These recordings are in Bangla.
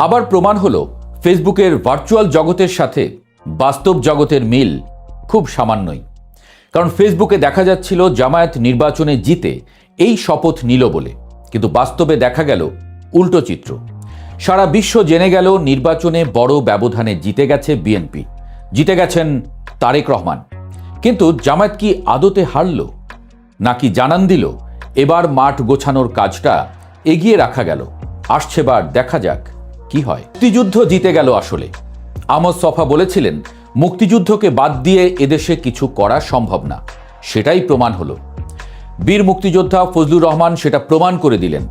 আবার প্রমাণ হলো ফেসবুকের ভার্চুয়াল জগতের সাথে বাস্তব জগতের মিল খুব সামান্যই। কারণ ফেসবুকে দেখা যাচ্ছিল জামায়াত নির্বাচনে জিতে এই শপথ নিল বলে, কিন্তু বাস্তবে দেখা গেল উল্টো চিত্র। সারা বিশ্ব জেনে গেল নির্বাচনে বড় ব্যবধানে জিতে গেছে বিএনপি, জিতে গেছেন তারেক রহমান। কিন্তু জামায়াত কি আদতে হারল, নাকি জানান দিল এবার মাঠ গোছানোর কাজটা এগিয়ে রাখা গেল? আসছেবার দেখা যাক কি হয়। মুক্তিযুদ্ধ জিতে গেল আসলে। আহমদ ছফা বলেছিলেন মুক্তিযুদ্ধকে বাদ দিয়ে এদেশে কিছু করা সম্ভব না, সেটাই প্রমাণ হলো। বীর মুক্তিযোদ্ধা ফজলুর রহমান সেটা প্রমাণ করে দিলেন।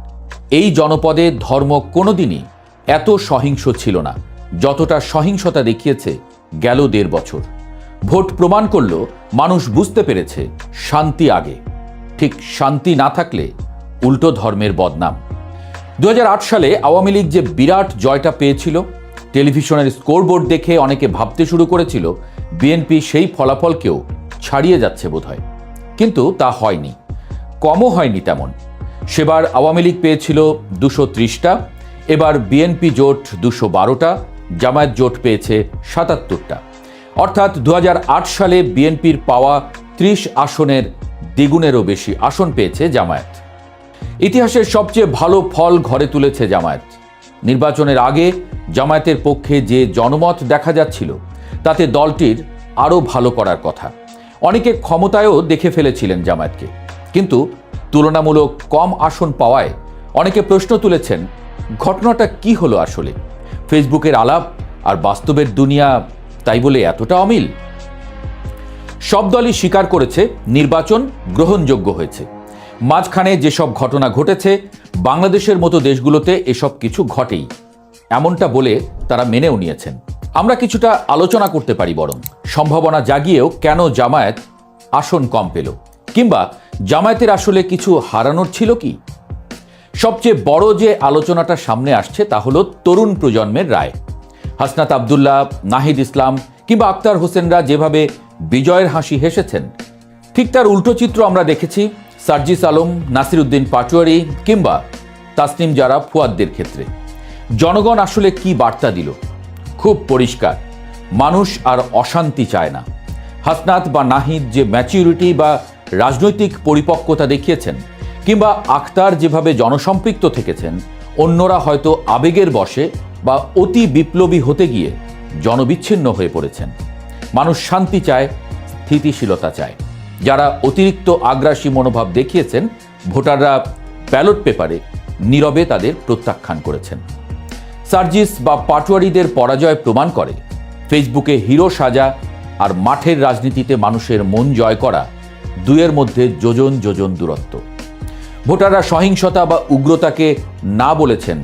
এই জনপদে ধর্ম কোনোদিনই এত সহিংস ছিল না যতটা সহিংসতা দেখিয়েছে গেল 1.5 বছর। ভোট প্রমাণ করল মানুষ বুঝতে পেরেছে শান্তি আগে, ঠিক শান্তি না থাকলে উল্টো ধর্মের বদনাম। 2008 সালে আওয়ামী লীগ যে বিরাট জয়টা পেয়েছিল, টেলিভিশনের স্কোরবোর্ড দেখে অনেকে ভাবতে শুরু করেছিল বিএনপি সেই ফলাফলকেও ছাড়িয়ে যাচ্ছে বোধহয়। কিন্তু তা হয়নি, কমও হয়নি তেমন। সেবার আওয়ামী লীগ পেয়েছিল 230টা, এবার বিএনপি জোট 212টা, জামায়াত জোট পেয়েছে 77টা। অর্থাৎ 2008 সালে বিএনপির পাওয়া 30 আসনের দ্বিগুণেরও বেশি আসন পেয়েছে জামায়াত। ইতিহাসের সবচেয়ে ভালো ফল ঘরে তুলেছে জামায়াত। নির্বাচনের আগে জামায়াতের পক্ষে যে জনমত দেখা যাচ্ছিল তাতে দলটির আরও ভালো করার কথা। অনেকে ক্ষমতায়ও দেখে ফেলেছিলেন জামায়াতকে, কিন্তু তুলনামূলক কম আসন পাওয়ায় অনেকে প্রশ্ন তুলেছেন ঘটনাটা কি হলো আসলে? ফেসবুকের আলাপ আর বাস্তবের দুনিয়া তাই বলে এতটা অমিল? সব দলই স্বীকার করেছে নির্বাচন গ্রহণযোগ্য হয়েছে। মাঝখানে যেসব ঘটনা ঘটেছে বাংলাদেশের মতো দেশগুলোতে এসব কিছু ঘটেই, এমনটা বলে তারা মেনেও নিয়েছেন। আমরা কিছুটা আলোচনা করতে পারি বরং সম্ভাবনা জাগিয়েও কেন জামায়াত আসন কম পেল, কিংবা জামায়াতের আসলে কিছু হারানোর ছিল কি। সবচেয়ে বড় যে আলোচনাটা সামনে আসছে তা হলো তরুণ প্রজন্মের রায়। হাসনাত আবদুল্লাহ, নাহিদ ইসলাম কিংবা আক্তার হোসেনরা যেভাবে বিজয়ের হাসি হেসেছেন, ঠিক তার উল্টো চিত্র আমরা দেখেছি সার্জিস আলম, নাসির উদ্দিন পাটোয়ারি কিংবা তাসনিম জারা ফুয়াদদের ক্ষেত্রে। জনগণ আসলে কি বার্তা দিল? খুব পরিষ্কার, মানুষ আর অশান্তি চায় না। হাসনাত বা নাহিদ যে ম্যাচিউরিটি বা রাজনৈতিক পরিপক্কতা দেখিয়েছেন, কিংবা আক্তার যেভাবে জনসম্পৃক্ত থেকেছেন, অন্যরা হয়তো আবেগের বশে বা অতি বিপ্লবী হতে গিয়ে জনবিচ্ছিন্ন হয়ে পড়েছেন। মানুষ শান্তি চায়, স্থিতিশীলতা চায়। যারা অতিরিক্ত আগ্রাসী মনোভাব দেখিয়েছেন, ভোটাররা ব্যালট পেপারে নীরবে তাদের প্রত্যাখ্যান করেছেন। সার্জিস বা পাটোয়ারিদের পরাজয় প্রমাণ করে ফেসবুকে হিরো সাজা আর মাঠের রাজনীতিতে মানুষের মন জয় করা দুয়ের মধ্যে যোজন যোজন দূরত্ব। ভোটাররা সহিংসতা বা উগ্রতাকে না বলেছেন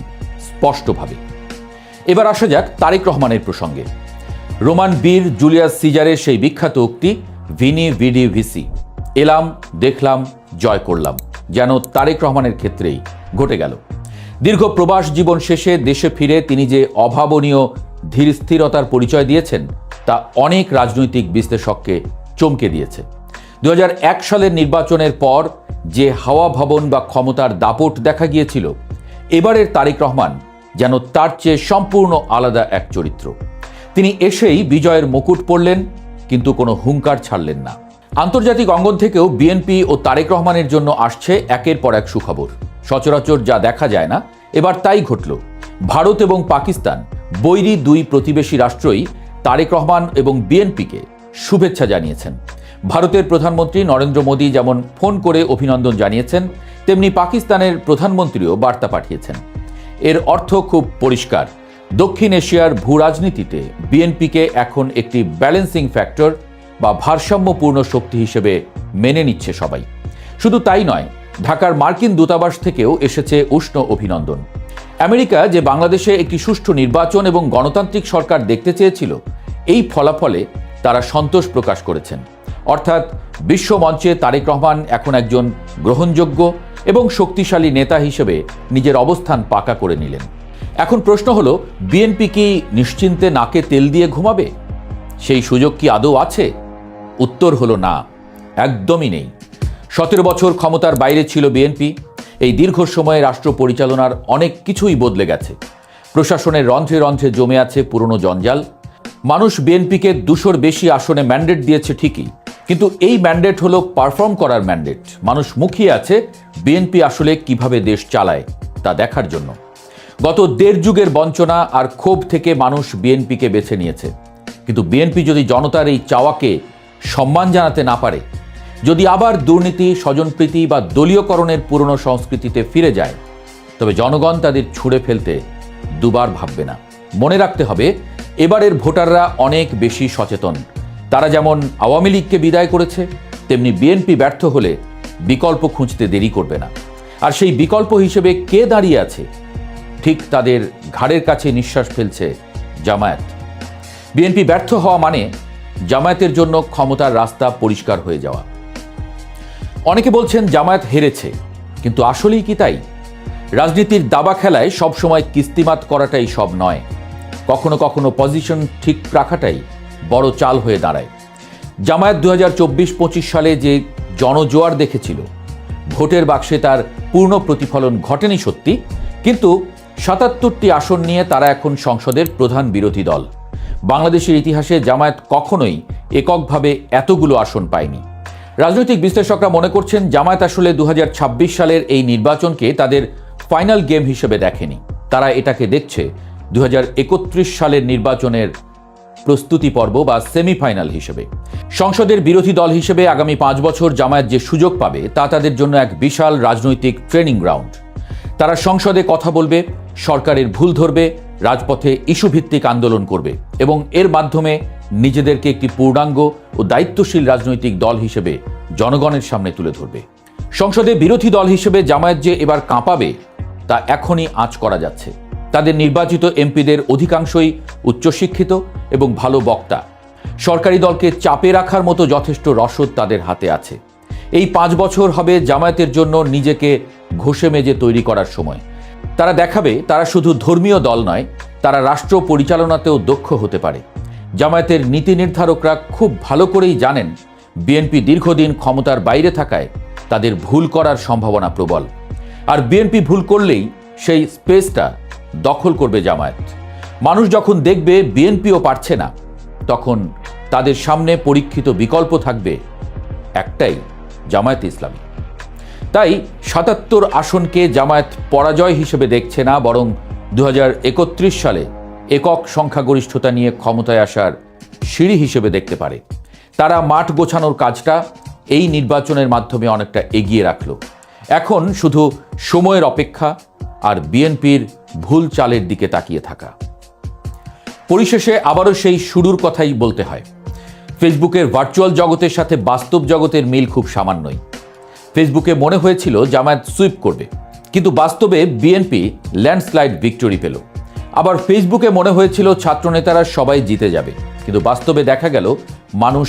স্পষ্টভাবে। এবার আসা যাক তারেক রহমানের প্রসঙ্গে। রোমান বীর জুলিয়াস সিজারের সেই বিখ্যাত উক্তি ভিনি ভিডি ভিসি, এলাম দেখলাম জয় করলাম, যেন তারেক রহমানের ক্ষেত্রেই ঘটে গেল। দীর্ঘ প্রবাস জীবন শেষে দেশে ফিরে তিনি যে অভাবনীয় ধীর স্থিরতার পরিচয় দিয়েছেন তা অনেক রাজনৈতিক বিশ্লেষককে চমকে দিয়েছে। 2001 সালের নির্বাচনের পর যে হাওয়া ভবন বা ক্ষমতার দাপট দেখা গিয়েছিল, এবারের তারেক রহমান যেন তার চেয়ে সম্পূর্ণ আলাদা এক চরিত্র। তিনি এসেই বিজয়ের মুকুট পরলেন, কিন্তু কোনো হুঙ্কার ছাড়লেন না। আন্তর্জাতিক অঙ্গন থেকেও বিএনপি ও তারেক রহমানের জন্য আসছে একের পর এক সুখবর। সচরাচর যা দেখা যায় না, এবার তাই ঘটল। ভারত এবং পাকিস্তান বৈরী দুই প্রতিবেশী রাষ্ট্রই তারেক রহমান এবং বিএনপিকে শুভেচ্ছা জানিয়েছেন। ভারতের প্রধানমন্ত্রী নরেন্দ্র মোদী যেমন ফোন করে অভিনন্দন জানিয়েছেন, তেমনি পাকিস্তানের প্রধানমন্ত্রীও বার্তা পাঠিয়েছেন। এর অর্থ খুব পরিষ্কার, দক্ষিণ এশিয়ার ভূ রাজনীতিতে বিএনপিকে এখন একটি ব্যালেন্সিং ফ্যাক্টর বা ভারসাম্যপূর্ণ শক্তি হিসেবে মেনে নিচ্ছে সবাই। শুধু তাই নয়, ঢাকার মার্কিন দূতাবাস থেকেও এসেছে উষ্ণ অভিনন্দন। আমেরিকা যে বাংলাদেশে একটি সুষ্ঠু নির্বাচন এবং গণতান্ত্রিক সরকার দেখতে চেয়েছিল, এই ফলাফলে তারা সন্তোষ প্রকাশ করেছেন। অর্থাৎ বিশ্বমঞ্চে তারেক রহমান এখন একজন গ্রহণযোগ্য এবং শক্তিশালী নেতা হিসেবে নিজের অবস্থান পাকা করে নিলেন। এখন প্রশ্ন হলো, বিএনপি কি নিশ্চিন্তে নাকে তেল দিয়ে ঘুমাবে? সেই সুযোগ কি আদৌ আছে? উত্তর হলো না, একদমই নেই। 17 বছর ক্ষমতার বাইরে ছিল বিএনপি। এই দীর্ঘ সময়ে রাষ্ট্র পরিচালনার অনেক কিছুই বদলে গেছে। প্রশাসনের রন্ধ্রে রন্ধ্রে জমে আছে পুরনো জঞ্জাল। মানুষ বিএনপিকে 200-র বেশি আসনে ম্যান্ডেট দিয়েছে ঠিকই, কিন্তু এই ম্যান্ডেট হলো পারফর্ম করার ম্যান্ডেট। মানুষ মুখিয়ে আছে বিএনপি আসলে কিভাবে দেশ চালায় তা দেখার জন্য। গত 1.5 যুগের বঞ্চনা আর ক্ষোভ থেকে মানুষ বিএনপিকে বেছে নিয়েছে। কিন্তু বিএনপি যদি জনতার এই চাওয়াকে সম্মান জানাতে না পারে, যদি আবার দুর্নীতি, স্বজনপ্রীতি বা দলীয়করণের পুরনো সংস্কৃতিতে ফিরে যায়, তবে জনগণ তাদের ছুঁড়ে ফেলতে দুবার ভাববে না। মনে রাখতে হবে, এবারের ভোটাররা অনেক বেশি সচেতন। তারা যেমন আওয়ামী লীগকে বিদায় করেছে, তেমনি বিএনপি ব্যর্থ হলে বিকল্প খুঁজতে দেরি করবে না। আর সেই বিকল্প হিসেবে কে দাঁড়িয়ে আছে? ঠিক তাদের ঘাড়ের কাছে নিঃশ্বাস ফেলছে জামায়াত। বিএনপি ব্যর্থ হওয়া মানে জামায়াতের জন্য ক্ষমতার রাস্তা পরিষ্কার হয়ে যাওয়া। অনেকে বলছেন জামায়াত হেরেছে, কিন্তু আসলেই কি তাই? রাজনীতির দাবা খেলায় সবসময় কিস্তিমাত করাটাই সব নয়। কখনো কখনো পজিশন ঠিক রাখাটাই বড় চাল হয়ে দাঁড়ায়। জামায়াত 2024-25 সালে যে জনজোয়ার দেখেছিল, ভোটের বাক্সে তার পূর্ণ প্রতিফলন ঘটেনি সত্যি, কিন্তু 77টি আসন নিয়ে তারা এখন সংসদের প্রধান বিরোধী দল। বাংলাদেশের ইতিহাসে জামায়াত কখনোই এককভাবে এতগুলো আসন পায়নি। রাজনৈতিক বিশ্লেষকরা মনে করছেন জামায়াত আসলে 2026 সালের এই নির্বাচনকে তাদের ফাইনাল গেম হিসেবে দেখেনি। তারা এটাকে দেখছে 2031 সালের নির্বাচনের প্রস্তুতি পর্ব বা সেমিফাইনাল হিসেবে। সংসদের বিরোধী দল হিসেবে আগামী 5 বছর জামায়াত যে সুযোগ পাবে তা তাদের জন্য এক বিশাল রাজনৈতিক ট্রেনিং গ্রাউন্ড। তারা সংসদে কথা বলবে, সরকারের ভুল ধরবে, রাজপথে ইস্যুভিত্তিক আন্দোলন করবে এবং এর মাধ্যমে নিজেদেরকে একটি পূর্ণাঙ্গ ও দায়িত্বশীল রাজনৈতিক দল হিসেবে জনগণের সামনে তুলে ধরবে। সংসদে বিরোধী দল হিসেবে জামায়াত যে এবার কাঁপাবে তা এখনই আঁচ করা যাচ্ছে। তাদের নির্বাচিত এমপিদের অধিকাংশই উচ্চশিক্ষিত এবং ভালো বক্তা। সরকারি দলকে চাপে রাখার মতো যথেষ্ট রসদ তাদের হাতে আছে। এই 5 বছর হবে জামায়াতের জন্য নিজেকে ঘষে মেজে তৈরি করার সময়। তারা দেখাবে তারা শুধু ধর্মীয় দল নয়, তারা রাষ্ট্র পরিচালনাতেও দক্ষ হতে পারে। জামায়াতের নীতি নির্ধারকরা খুব ভালো করেই জানেন বিএনপি দীর্ঘদিন ক্ষমতার বাইরে থাকায় তাদের ভুল করার সম্ভাবনা প্রবল। আর বিএনপি ভুল করলেই সেই স্পেসটা দখল করবে জামায়াত। মানুষ যখন দেখবে বিএনপিও পারছে না, তখন তাদের সামনে পরীক্ষিত বিকল্প থাকবে একটাই, জামায়াত ইসলামী। তাই 77 আসনকে জামায়াত পরাজয় হিসেবে দেখছে না, বরং 2031 সালে একক সংখ্যাগরিষ্ঠতা নিয়ে ক্ষমতায় আসার সিঁড়ি হিসেবে দেখতে পারে। তারা মাঠ গোছানোর কাজটা এই নির্বাচনের মাধ্যমে অনেকটা এগিয়ে রাখল। এখন শুধু সময়ের অপেক্ষা আর বিএনপির ভুল চালের দিকে তাকিয়ে থাকা। পরিশেষে আবারও সেই শুরুর কথাই বলতে হয়, ফেসবুকের ভার্চুয়াল জগতের সাথে বাস্তব জগতের মিল খুব সামান্যই। ফেসবুকে মনে হয়েছিল জামায়াত সুইপ করবে, কিন্তু বাস্তবে বিএনপি ল্যান্ডস্লাইড ভিক্টরি পেল। আবার ফেসবুকে মনে হয়েছিল ছাত্রনেতারা সবাই জিতে যাবে, কিন্তু বাস্তবে দেখা গেল মানুষ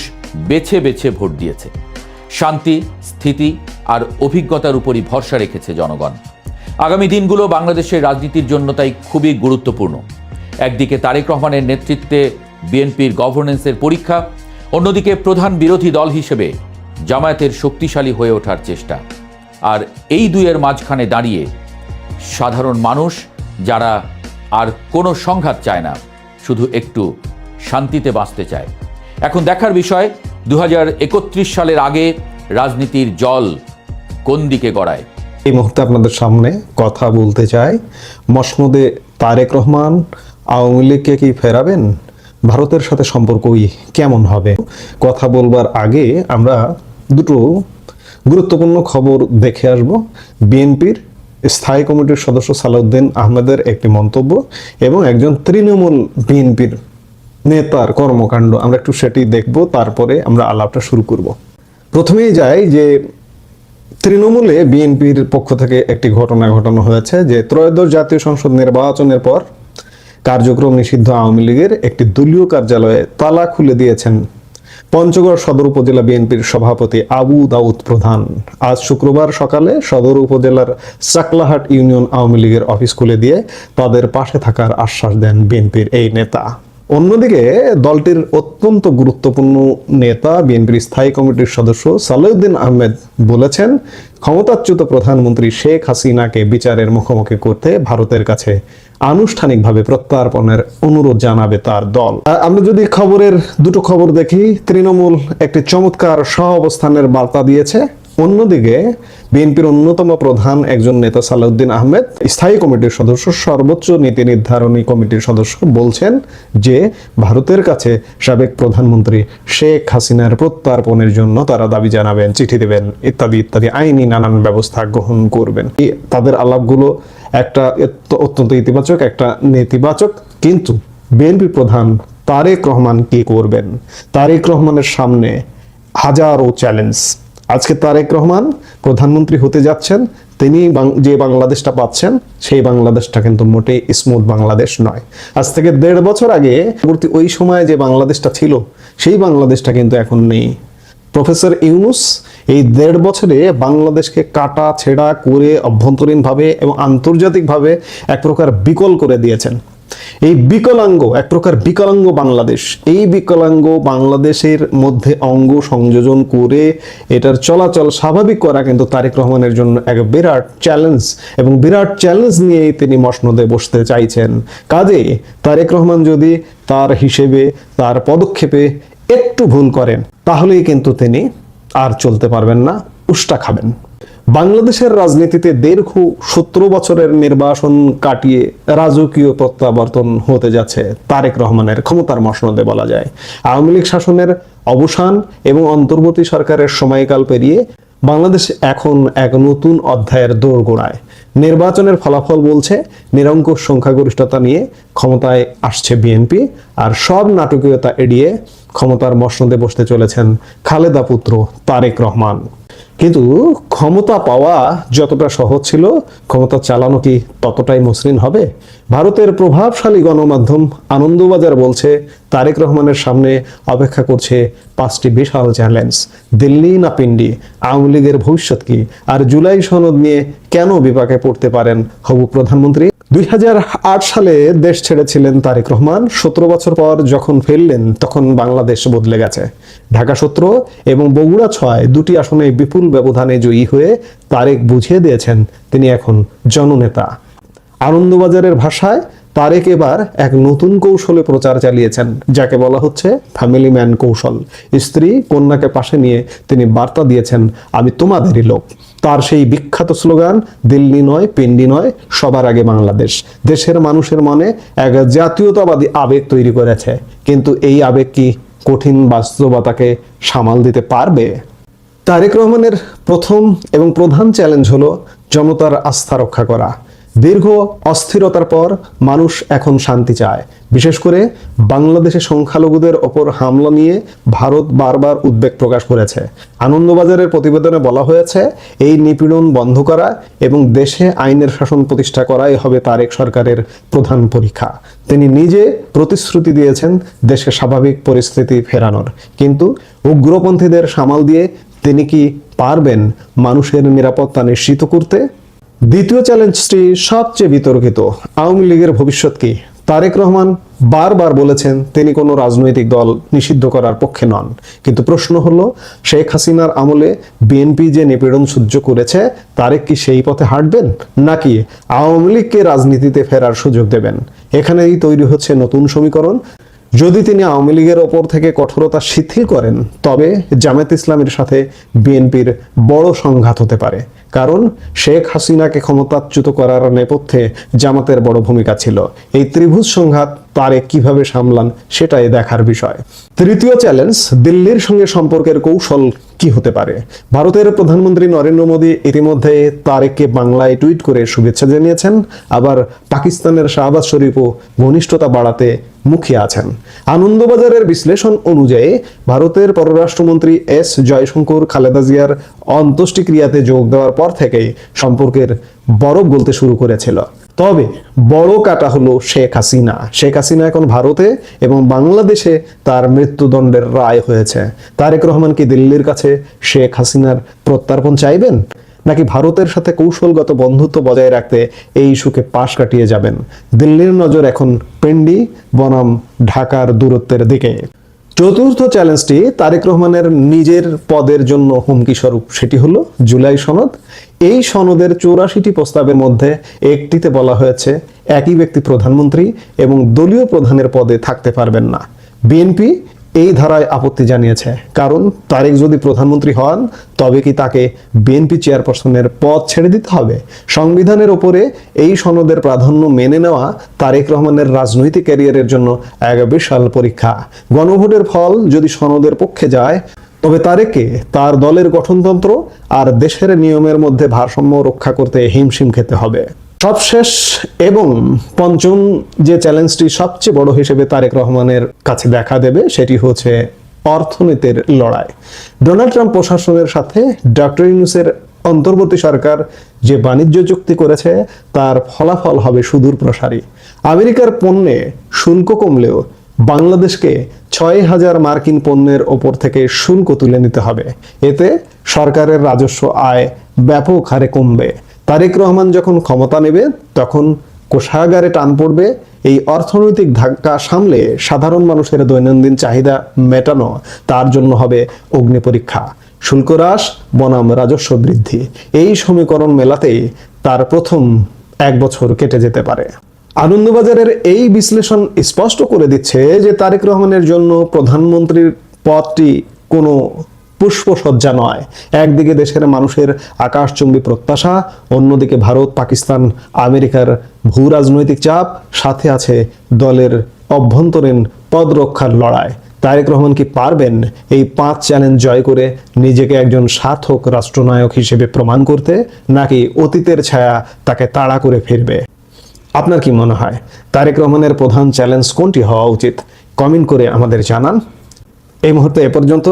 বেছে বেছে ভোট দিয়েছে। শান্তি, স্থিতি আর অভিজ্ঞতার উপরই ভরসা রেখেছে জনগণ। আগামী দিনগুলো বাংলাদেশের রাজনীতির জন্য তাই খুবই গুরুত্বপূর্ণ। একদিকে তারেক রহমানের নেতৃত্বে বিএনপির গভর্নেন্সের পরীক্ষা, অন্যদিকে প্রধান বিরোধী দল হিসেবে জামায়াতের শক্তিশালী হয়ে ওঠার চেষ্টা। আর এই দুইয়ের মাঝখানে দাঁড়িয়ে সাধারণ মানুষ, যারা আর কোনো সংঘাত চায় না, শুধু একটু শান্তিতে বাঁচতে চায়। এখন দেখার বিষয় 2031 সালের আগে রাজনীতির জল কোন দিকে গড়ায়। এই মুহূর্তে আপনাদের সামনে কথা বলতে চাই, মসনদে তারেক রহমান আওয়ামী লীগকে কি ফেরাবেন? ভারতের সাথে সম্পর্কই কেমন হবে? কথা বলবার আগে আমরা দুটো গুরুত্বপূর্ণ খবর দেখে আসব। বিএনপির স্থায়ী কমিটির সদস্য সালাউদ্দিন আহমেদের একটি মন্তব্য এবং একজন তৃণমূল বিএনপির নেতার কর্মকাণ্ড, আমরা একটু সেটি দেখব, তারপরে আমরা আলাপটা শুরু করব। প্রথমেই যাই যে তৃণমূলে বিএনপির পক্ষ থেকে একটি ঘটনা ঘটানো হয়েছে যে ত্রয়োদশ জাতীয় সংসদ নির্বাচনের পর কার্যক্রম নিষিদ্ধ আওয়ামী লীগের একটি দলীয় কার্যালয়ে তালা খুলে দিয়েছেন পঞ্চগড় সদর উপজেলা বিএনপির সভাপতি আবু দাউদ প্রধান। আজ শুক্রবার সকালে সদর উপজেলার চাকলাহাট ইউনিয়ন আওয়ামী লীগের অফিস খুলে দিয়ে তাদের পাশে থাকার আশ্বাস দেন বিএনপির এই নেতা। অন্যদিকে দলটির অত্যন্ত গুরুত্বপূর্ণ নেতা বিএনপির স্থায়ী কমিটির সদস্য সালাউদ্দিন আহমেদ বলেছেন, ক্ষমতাচ্যুত প্রধানমন্ত্রী শেখ হাসিনাকে বিচারের মুখোমুখি করতে ভারতের কাছে আনুষ্ঠানিকভাবে প্রত্যার্পণের অনুরোধ জানাবে তার দল। আমরা যদি খবরের দুটো খবর দেখি, তৃণমূল একটি চমৎকার সহ অবস্থানের বার্তা দিয়েছে। অন্যদিকে বিএনপির অন্যতম প্রধান একজন নেতা সালাউদ্দিন আহমেদ, স্থায়ী কমিটির সদস্য, সর্বোচ্চ নীতি নির্ধারণী কমিটির সদস্য, বলছেন যে ভারতের কাছে সাবেক প্রধানমন্ত্রী শেখ হাসিনার প্রত্যার্পণের জন্য তারা দাবি জানাবেন, চিঠি দেবেন, ইত্যাদি ইত্যাদি আইনি নানান ব্যবস্থা গ্রহণ করবেন। তাদের আলাপগুলো একটা অত্যন্ত ইতিবাচক, একটা নেতিবাচক। কিন্তু বিএনপি প্রধান তারেক রহমান কি করবেন? তারেক রহমানের সামনে হাজারো চ্যালেঞ্জ। আজকে তারেক রহমান প্রধানমন্ত্রী হতে যাচ্ছেন, তিনি যে বাংলাদেশটা পাচ্ছেন সেই বাংলাদেশটা কিন্তু মোটেই স্মুথ বাংলাদেশ নয়। আজ থেকে 1.5 বছর আগে ওই সময়ে যে বাংলাদেশটা ছিল সেই বাংলাদেশটা কিন্তু এখন নেই। প্রফেসর ইউনূস এই 1.5 বছরে বাংলাদেশকে কাটা ছেঁড়া করে অভ্যন্তরীণভাবে এবং আন্তর্জাতিকভাবে এক প্রকার বিকল করে দিয়েছেন। এই বিকলাঙ্গ, এক প্রকার বিকলাঙ্গ বাংলাদেশ, এই বিকলাঙ্গ বাংলাদেশের মধ্যে অঙ্গ সংযোজন করে এটার চলাচল স্বাভাবিক করা কিন্তু তারেক রহমানের জন্য এক বিরাট চ্যালেঞ্জ, এবং বিরাট চ্যালেঞ্জ নিয়েই তিনি মসনদে বসতে চাইছেন। কাজে তারেক রহমান যদি তার হিসেবে, তার পদক্ষেপে একটু ভুল করেন, তাহলেই কিন্তু তিনি আর চলতে পারবেন না, উষ্টা খাবেন। বাংলাদেশের রাজনীতিতে 17 বছরের নির্বাসন কাটিয়ে রাজকীয় প্রত্যাবর্তন হতে যাচ্ছে তারেক রহমানের ক্ষমতার মসনদে বলা যায়। আওয়ামী লীগ শাসনের অবসান এবং অন্তর্বর্তী সরকারের সময়কাল পেরিয়ে বাংলাদেশ এখন এক নতুন অধ্যায়ের দোরগোড়ায়। নির্বাচনের ফলাফল বলছে নিরঙ্কুশ সংখ্যাগরিষ্ঠতা নিয়ে ক্ষমতায় আসছে বিএনপি, আর সব নাটকীয়তা এড়িয়ে ক্ষমতার মসনদে বসতে চলেছেন খালেদা পুত্র তারেক রহমান। কিন্তু ক্ষমতা পাওয়া যতটা সহজ ছিল, ক্ষমতা চালানো কি ততটাই মসৃণ হবে? ভারতের প্রভাবশালী গণমাধ্যম আনন্দবাজার বলছে তারেক রহমানের সামনে অপেক্ষা করছে 5টি বিশাল চ্যালেঞ্জ। দিল্লি না পিন্ডি, আওয়ামী লীগের ভবিষ্যৎ কি, আর জুলাই সনদ নিয়ে কেন বিপাকে পড়তে পারেন হবু প্রধানমন্ত্রী? 2008 সালে দেশ ছেড়েছিলেন তারেক রহমান। 17 বছর পর যখন ফিরলেন তখন বাংলাদেশ বদলে গেছে। ঢাকা 17 এবং বগুড়া 6 দুটি আসনে বিপুল ব্যবধানে জয়ী হয়ে তারেক বুঝিয়ে দিয়েছেন তিনি এখন জননেতা। আনন্দবাজারের ভাষায় তারেক এবার এক নতুন কৌশলে প্রচার চালিয়েছেন, যাকে বলা হচ্ছে ফ্যামিলি ম্যান কৌশল। স্ত্রী কন্যাকে পাশে নিয়ে তিনি বার্তা দিয়েছেন, আমি তোমাদেরই লোক। তার সেই বিখ্যাত স্লোগান দিল্লি নয়, পিন্ডি নয়, সবার আগে বাংলাদেশ দেশের মানুষের মনে এক জাতীয়তাবাদী আবেগ তৈরি করেছে। কিন্তু এই আবেগ কি কঠিন বাস্তবতাকে সামাল দিতে পারবে? তারেক রহমানের প্রথম এবং প্রধান চ্যালেঞ্জ হলো জনতার আস্থা রক্ষা করা। দীর্ঘ অস্থিরতার পর মানুষ এখন শান্তি চায়। বিশেষ করে বাংলাদেশে সংখ্যালঘুদের ওপর হামলা নিয়ে ভারত বারবার উদ্বেগ প্রকাশ করেছে। আনন্দবাজারের প্রতিবেদনে বলা হয়েছে, এই নিপীড়ন বন্ধ করা এবং দেশে আইনের শাসন প্রতিষ্ঠা করাই হবে তারেক সরকারের প্রধান পরীক্ষা। তিনি নিজে প্রতিশ্রুতি দিয়েছেন দেশে স্বাভাবিক পরিস্থিতি ফেরানোর, কিন্তু উগ্রপন্থীদের সামাল দিয়ে তিনি কি পারবেন মানুষের নিরাপত্তা নিশ্চিত করতে? দ্বিতীয় চ্যালেঞ্জটি সবচেয়ে বিতর্কিত, আওয়ামী লীগের ভবিষ্যৎ কি? তারেক রহমান বারবার বলেছেন তিনি কোনো রাজনৈতিক দল নিষিদ্ধ করার পক্ষে নন, কিন্তু প্রশ্ন হলো শেখ হাসিনার আমলে বিএনপি যে নিপীড়ন সহ্য করেছে, তারেক কি সেই পথে হাঁটবেন, নাকি আওয়ামী লীগকে রাজনীতিতে ফেরার সুযোগ দেবেন? এখানেই তৈরি হচ্ছে নতুন সমীকরণ। যদি তিনি আওয়ামী লীগের ওপর থেকে কঠোরতা শিথিল করেন, তবে জামায়াত ইসলামের সাথে বিএনপির বড় সংঘাত হতে পারে, কারণ শেখ হাসিনাকে ক্ষমতাচ্যুত করার নেপথ্যে জামাতের বড় ভূমিকা ছিল। এই ত্রিভুজ সংঘাত তারেক কিভাবে সামলান সেটাই দেখার বিষয়। তৃতীয় চ্যালেঞ্জ, দিল্লির সঙ্গে সম্পর্কের কৌশল কি হতে পারে? ভারতের প্রধানমন্ত্রী নরেন্দ্র মোদী ইতিমধ্যে তারেককে বাংলায় টুইট করে শুভেচ্ছা জানিয়েছেন, আবার পাকিস্তানের শাহবাজ শরীফও ঘনিষ্ঠতা বাড়াতে মুখিয়ে আছেন। আনন্দবাজারের বিশ্লেষণ অনুযায়ী ভারতের পররাষ্ট্রমন্ত্রী এস জয়শঙ্কর খালেদা জিয়ার অন্ত্যেষ্টিক্রিয়াতে যোগ দেওয়ার পর থেকেই সম্পর্কের বরফ গলতে শুরু করেছিল। তবে বড় কাটা হলো শেখ হাসিনা। শেখ হাসিনা এখন ভারতে এবং বাংলাদেশে তার মৃত্যুদণ্ডের রায় হয়েছে। তারেক রহমান কি দিল্লির কাছে শেখ হাসিনার প্রত্যার্পণ চাইবেন, নাকি ভারতের সাথে কৌশলগত বন্ধুত্ব বজায় রাখতে এই ইস্যুকে পাশ কাটিয়ে যাবেন? দিল্লির নজর এখন পিন্ডি বনাম ঢাকার দূরত্বের দিকে। চতুর্থ চ্যালেঞ্জটি তারেক রহমানের নিজের পদের জন্য হুমকি স্বরূপ, সেটি হলো জুলাই সনদ। এই সনদের 84টি প্রস্তাবের মধ্যে একটিতে বলা হয়েছে একই ব্যক্তি প্রধানমন্ত্রী এবং দলীয় প্রধানের পদে থাকতে পারবেন না। বিএনপি এই ধারায় আপত্তি জানিয়েছে, কারণ তারেক যদি প্রধানমন্ত্রী হন তবে কি তাকে বিএনপি চেয়ারপারসনের পদ ছেড়ে দিতে হবে? সংবিধানের ওপরে এই সনদের প্রাধান্য মেনে নেওয়া তারেক রহমানের রাজনৈতিক ক্যারিয়ারের জন্য এক বিশাল পরীক্ষা। গণভোটের ফল যদি সনদের পক্ষে যায় তবে তারেককে তার দলের গঠনতন্ত্র আর দেশের নিয়মের মধ্যে ভারসাম্য রক্ষা করতে হিমশিম খেতে হবে। সবশেষ এবং পঞ্চম যে চ্যালেঞ্জটি সবচেয়ে বড় হিসেবে তারেক রহমানের কাছে দেখা দেবে সেটি হচ্ছে অর্থনীতির লড়াই। ডোনাল্ড ট্রাম্প প্রশাসনের সাথে ডক্টর ইউনূসের অন্তর্বর্তী সরকার যে বাণিজ্য চুক্তি করেছে তার ফলাফল হবে সুদূর প্রসারী। আমেরিকার পণ্যে শুল্ক কমলেও বাংলাদেশকে ৬,০০০ মার্কিন পণ্যের ওপর থেকে শুল্ক তুলে নিতে হবে। এতে সরকারের রাজস্ব আয় ব্যাপক হারে কমবে। তারেক রহমান যখন ক্ষমতা নেবে তখন কোষাগারে টান পড়বে। এই অর্থনৈতিক ধাক্কা সামলে সাধারণ মানুষের দৈনন্দিন চাহিদা মেটানো তার জন্য হবে অগ্নি পরীক্ষা। শুল্ক হ্রাস বনাম রাজস্ব বৃদ্ধি, এই সমীকরণ মেলাতেই তার প্রথম ১ বছর কেটে যেতে পারে। আনন্দবাজারের এই বিশ্লেষণ স্পষ্ট করে দিচ্ছে যে তারেক রহমানের জন্য প্রধানমন্ত্রীর পদটি কোনো পুষ্পসজ্জা নয়। একদিকে দেশের মানুষের আকাশচুম্বী প্রত্যাশা, অন্যদিকে ভারত, পাকিস্তান, আমেরিকার ভূ রাজনৈতিক চাপ, সাথে আছে দলের অভ্যন্তরীণ পদ রক্ষার লড়াই। তারেক রহমান কি পারবেন এই 5 চ্যালেঞ্জ জয় করে নিজেকে একজন সার্থক রাষ্ট্রনায়ক হিসেবে প্রমাণ করতে, নাকি অতীতের ছায়া তাকে তাড়া করে ফিরবে? আপনার কি মনে হয় তারেক রহমানের প্রধান চ্যালেঞ্জ কোনটি হওয়া উচিত? কমেন্ট করে আমাদের জানান। এই মুহূর্তে এ পর্যন্ত।